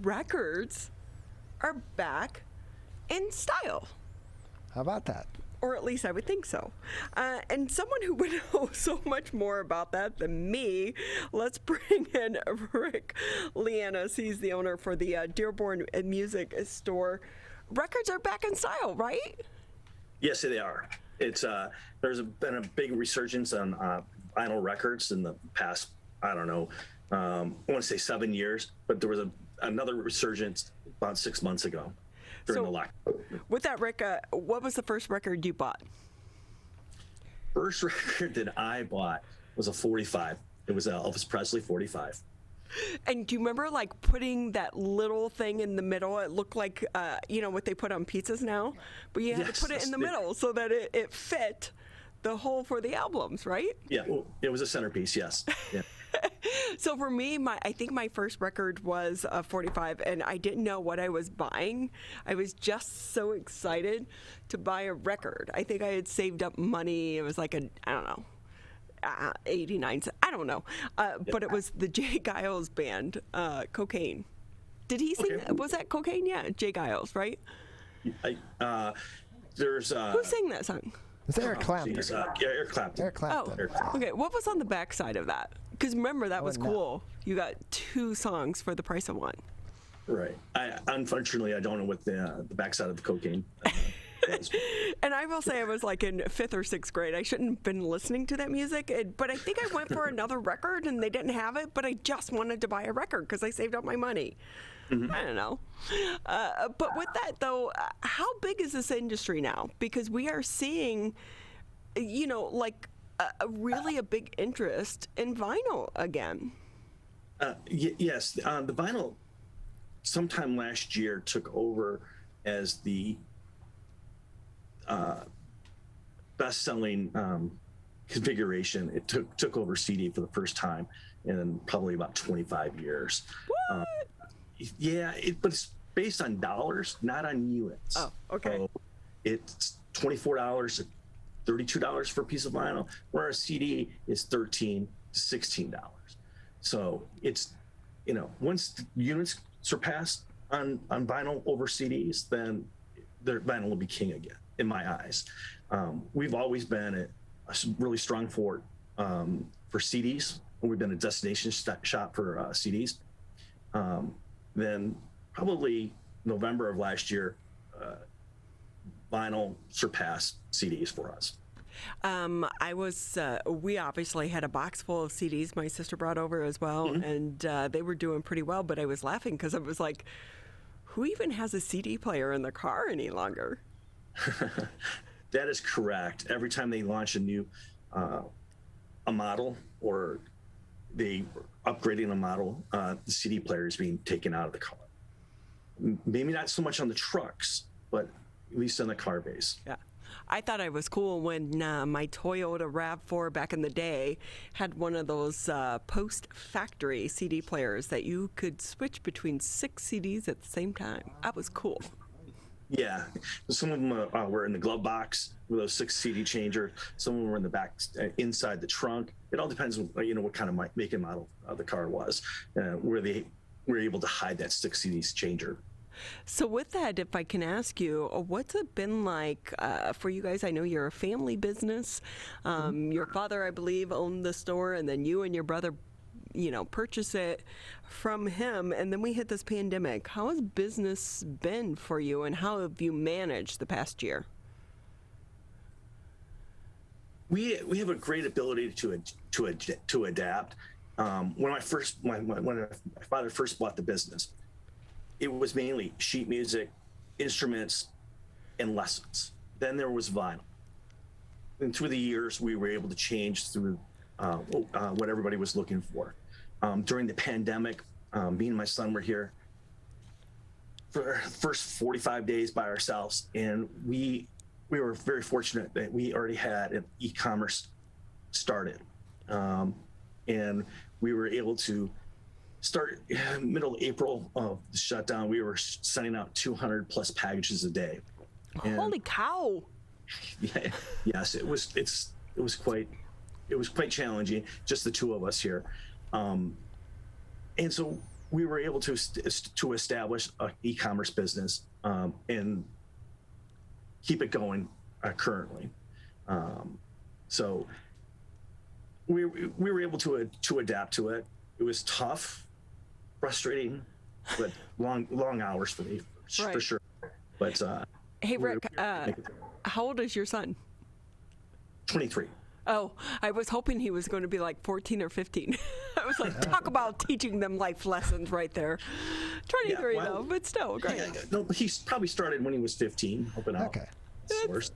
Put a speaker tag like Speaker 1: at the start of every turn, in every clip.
Speaker 1: records are back in style.
Speaker 2: How about that?
Speaker 1: Or at least I would think so. And someone who would know so much more about that than me, let's bring in Rick LeAnnais. He's the owner for the Dearborn Music Store. Records are back in style, right?
Speaker 3: Yes, they are. It's there's been a big resurgence on vinyl records in the past, I don't know, I want to say 7 years, but there was another resurgence about 6 months ago during the lockdown.
Speaker 1: With that, Rick, what was the first record you bought?
Speaker 3: First record that I bought was a 45. It was Elvis Presley 45.
Speaker 1: And do you remember like putting that little thing in the middle? It looked like, what they put on pizzas now, but you had to put it in the middle so that it fit the hole for the albums, right?
Speaker 3: Yeah, it was a centerpiece, yes. Yeah.
Speaker 1: So for me, I think my first record was a 45, and I didn't know what I was buying. I was just so excited to buy a record. I think I had saved up money. It was like I don't know, 89 cents. I don't know. But it was the Jay Giles band, Cocaine. Did he sing? Okay. Was that Cocaine? Yeah, Jay Giles, right?
Speaker 3: There's
Speaker 1: who sang that song?
Speaker 2: It's Eric Clapton.
Speaker 3: Eric Clapton.
Speaker 2: Eric Clapton.
Speaker 1: Oh,
Speaker 3: Eric Clapton.
Speaker 1: okay. What was on the backside of that? Because remember, that was cool. You got 2 songs for the price of 1.
Speaker 3: Right. Unfortunately, I don't know what the backside of the Cocaine was.
Speaker 1: And I will say I was like in 5th or 6th grade. I shouldn't have been listening to that music, but I think I went for another record and they didn't have it, but I just wanted to buy a record because I saved up my money. Mm-hmm. I don't know. But with that, though, how big is this industry now? Because we are seeing, like really a big interest in vinyl again.
Speaker 3: Yes. The vinyl sometime last year took over as the best-selling configuration. It took over CD for the first time in probably about 25 years.
Speaker 1: What?
Speaker 3: But it's based on dollars, not on units.
Speaker 1: Oh, okay.
Speaker 3: So it's $24, $32 for a piece of vinyl, where a CD is $13 to $16. So it's, once the units surpass on vinyl over CDs, then their vinyl will be king again, in my eyes. We've always been a really strong fort for CDs. We've been a destination shop for CDs. Then probably November of last year, vinyl surpassed CDs for us.
Speaker 1: We obviously had a box full of CDs my sister brought over as well, mm-hmm. and they were doing pretty well, but I was laughing because I was like, who even has a CD player in their car any longer?
Speaker 3: That is correct. Every time they launch a new a model or they upgrading a model, the CD player is being taken out of the car. Maybe not so much on the trucks, but at least on the car base.
Speaker 1: Yeah. I thought I was cool when my Toyota RAV4 back in the day had one of those post-factory CD players that you could switch between 6 CDs at the same time. That was cool.
Speaker 3: Yeah, some of them were in the glove box with those 6 CD changer. Some of them were in the back, inside the trunk. It all depends on what kind of make and model the car was, where they were able to hide that 6 CD changer.
Speaker 1: So with that, if I can ask you, what's it been like for you guys? I know you're a family business. Your father, I believe, owned the store, and then you and your brother, purchase it from him. And then we hit this pandemic. How has business been for you, and how have you managed the past year?
Speaker 3: We have a great ability to adapt. When my father first bought the business, it was mainly sheet music, instruments, and lessons. Then there was vinyl. And through the years, we were able to change through what everybody was looking for. During the pandemic, me and my son were here for the first 45 days by ourselves, and we were very fortunate that we already had an e-commerce started, and we were able to start middle of April of the shutdown. We were sending out 200 plus packages a day.
Speaker 1: Holy cow!
Speaker 3: Yeah, yes, it was quite challenging, just the two of us here. And so we were able to establish an e-commerce business and keep it going currently. So we were able to adapt to it. It was tough, frustrating, but long hours for me,
Speaker 1: Right.
Speaker 3: for sure. But
Speaker 1: Hey, Rick, how old is your son?
Speaker 3: 23.
Speaker 1: Oh, I was hoping he was going to be like 14 or 15. I was like, talk about teaching them life lessons right there. 23
Speaker 3: Yeah, well,
Speaker 1: though, but still great.
Speaker 3: Yeah, no, he's probably started when he was 15, hoping out.
Speaker 2: Okay.
Speaker 3: Source.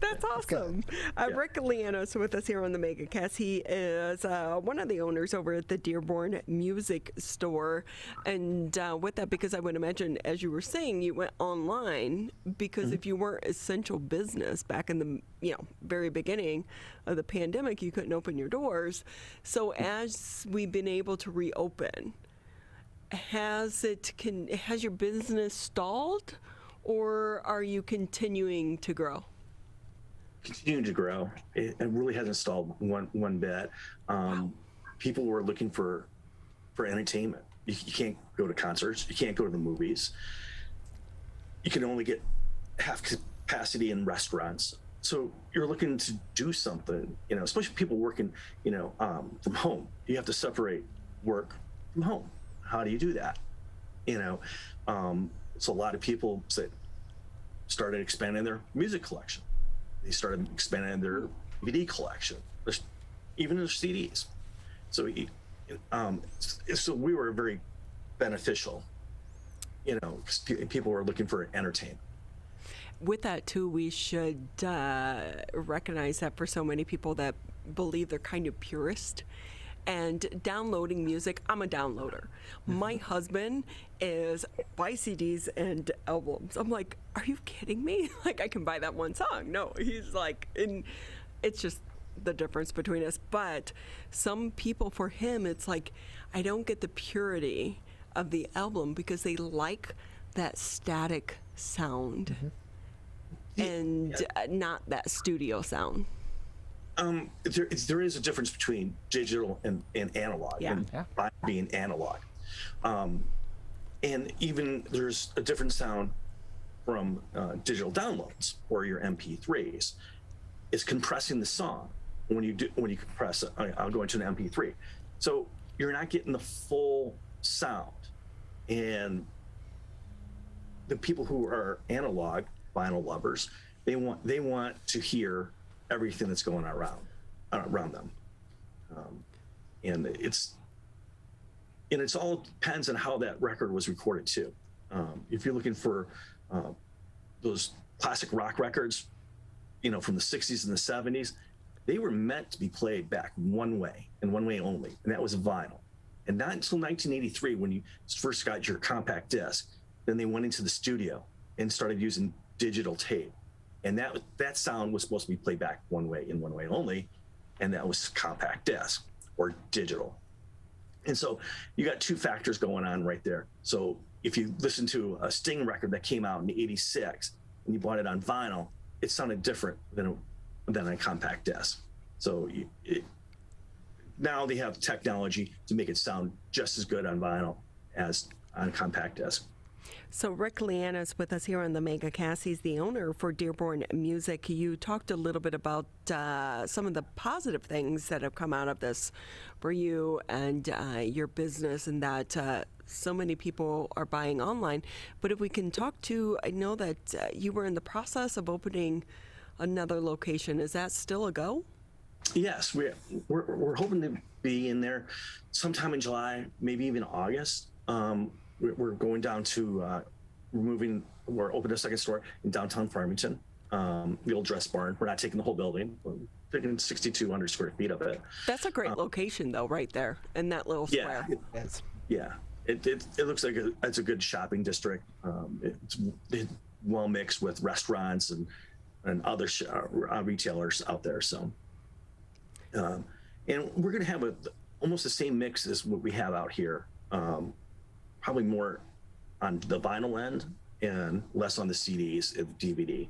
Speaker 1: That's awesome. Rick LeAnnais with us here on the MegaCast. He is one of the owners over at the Dearborn Music Store. And with that, because I would imagine, as you were saying, you went online because if you weren't essential business back in the very beginning of the pandemic, you couldn't open your doors. So as we've been able to reopen, has your business stalled, or are you continuing to grow?
Speaker 3: Continuing to grow. It really hasn't stalled one bit. People were looking for entertainment. You can't go to concerts. You can't go to the movies. You can only get half capacity in restaurants. So you're looking to do something, especially people working, from home. You have to separate work from home. How do you do that? So a lot of people started expanding their music collection. They started expanding their DVD collection, even their CDs. So, so we were very beneficial, because people were looking for entertainment.
Speaker 1: With that too, we should recognize that for so many people that believe they're kind of purist and downloading music, I'm a downloader. My husband buy CDs and albums. I'm like, are you kidding me? Like, I can buy that one song. No, he's like, and it's just the difference between us. But some people, for him, it's like, I don't get the purity of the album because they like that static sound and not that studio sound.
Speaker 3: There is a difference between digital and analog, and being analog. And even there's a different sound from digital downloads or your MP3s. It's compressing the song when you compress it. I'll go into an MP3. So you're not getting the full sound. And the people who are analog vinyl lovers, they want to hear everything that's going around them, and it's all depends on how that record was recorded too. If you're looking for those classic rock records, from the 60s and the 70s, they were meant to be played back one way and one way only, and that was vinyl. And not until 1983, when you first got your compact disc, then they went into the studio and started using digital tape. And that sound was supposed to be played back one way and one way only, and that was compact disc or digital. And so you got two factors going on right there. So if you listen to a Sting record that came out in '86 and you bought it on vinyl, it sounded different than a compact disc. So now they have technology to make it sound just as good on vinyl as on compact disc.
Speaker 1: So Rick LeAnnais with us here on the MegaCast. He's the owner for Dearborn Music. You talked a little bit about some of the positive things that have come out of this for you and your business, and that so many people are buying online. But if we can I know that you were in the process of opening another location. Is that still a go?
Speaker 3: Yes, we're hoping to be in there sometime in July, maybe even August. We're going down to we're opening a second store in downtown Farmington, the old dress barn. We're not taking the whole building. We're taking 6,200 square feet of it.
Speaker 1: That's a great location, though, right there in that little square.
Speaker 3: It looks like it's a good shopping district. It's well mixed with restaurants and other retailers out there. So, and we're going to have almost the same mix as what we have out here. Probably more on the vinyl end and less on the CDs and DVD.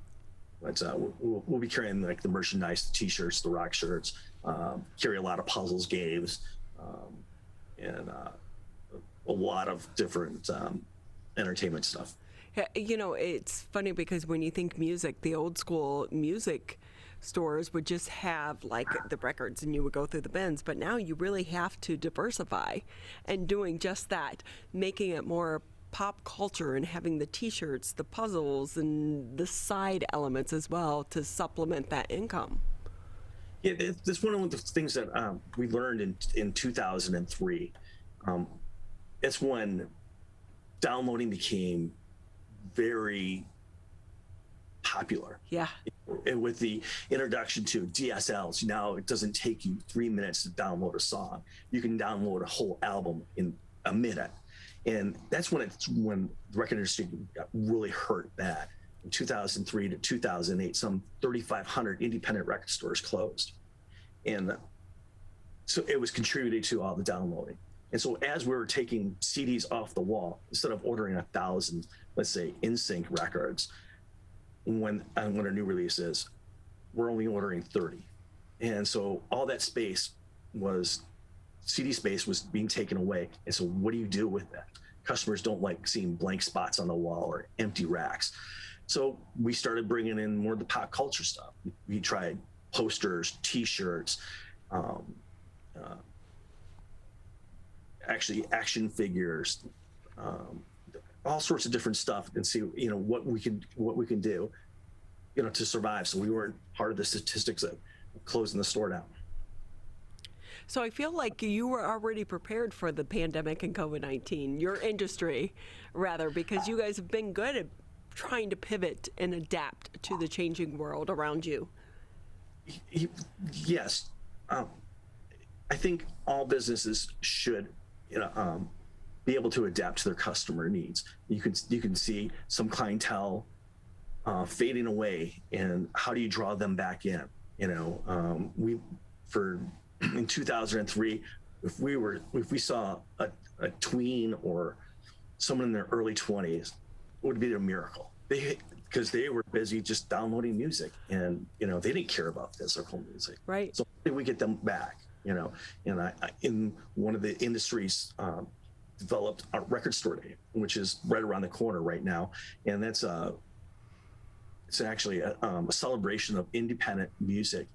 Speaker 3: But we'll be carrying like the merchandise, the T-shirts, the rock shirts, carry a lot of puzzles, games, and a a lot of different entertainment stuff.
Speaker 1: Yeah, you know, it's funny because when you think music, the old school music stores would just have like the records and you would go through the bins, but now you really have to diversify and doing just that, making it more pop culture and having the t-shirts, the puzzles, and the side elements as well to supplement that income.
Speaker 3: Yeah, it's one of the things that we learned in 2003. It's when downloading became very popular.
Speaker 1: Yeah.
Speaker 3: And with the introduction to DSLs, now it doesn't take you 3 minutes to download a song. You can download a whole album in a minute. And that's when the record industry got really hurt bad. In 2003 to 2008, some 3,500 independent record stores closed. And so it was contributing to all the downloading. And so as we were taking CDs off the wall, instead of ordering 1,000, let's say, NSYNC records, when a new release is, we're only ordering 30. And so all that CD space was being taken away. And so what do you do with that? Customers don't like seeing blank spots on the wall or empty racks. So we started bringing in more of the pop culture stuff. We tried posters, T-shirts, actually action figures, all sorts of different stuff, and see what we can do, to survive. So we weren't part of the statistics of closing the store down.
Speaker 1: So I feel like you were already prepared for the pandemic and COVID-19, your industry, rather, because you guys have been good at trying to pivot and adapt to the changing world around you.
Speaker 3: Yes. I think all businesses should, be able to adapt to their customer needs. You can see some clientele fading away, and how do you draw them back in? In 2003, if we saw a tween or someone in their early 20s, it would be a miracle. Because they were busy just downloading music, and they didn't care about physical music.
Speaker 1: Right.
Speaker 3: So how do we get them back? And I in one of the industries developed a record store day, which is right around the corner right now, and it's actually a celebration of independent music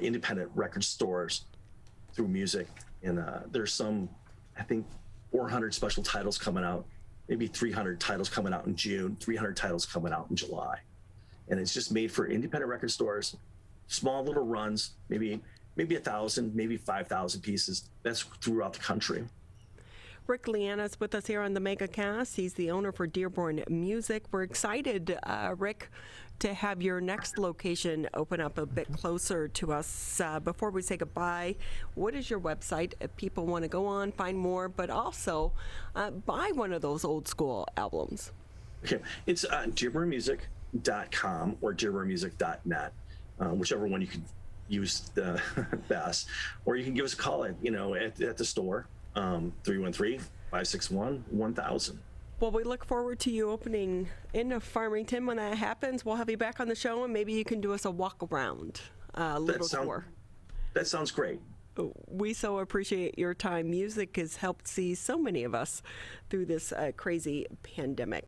Speaker 3: independent record stores through music. And there's some, I think, 400 special titles coming out, maybe 300 titles coming out in June, 300 titles coming out in July. And it's just made for independent record stores, small little runs, maybe 1,000, maybe 5,000 pieces. That's throughout the country.
Speaker 1: Rick LeAnnais is with us here on the MegaCast. He's the owner for Dearborn Music. We're excited, Rick, to have your next location open up a bit closer to us. Before we say goodbye, what is your website if people want to go on, find more, but also buy one of those old school albums?
Speaker 3: Okay, it's dearbornmusic.com or dearbornmusic.net, whichever one you can use the best. Or you can give us a call at the store. 313-561-1000.
Speaker 1: Well, we look forward to you opening in Farmington. When that happens, we'll have you back on the show, and maybe you can do us a walk around, tour.
Speaker 3: That sounds great.
Speaker 1: We so appreciate your time. Music has helped see so many of us through this crazy pandemic.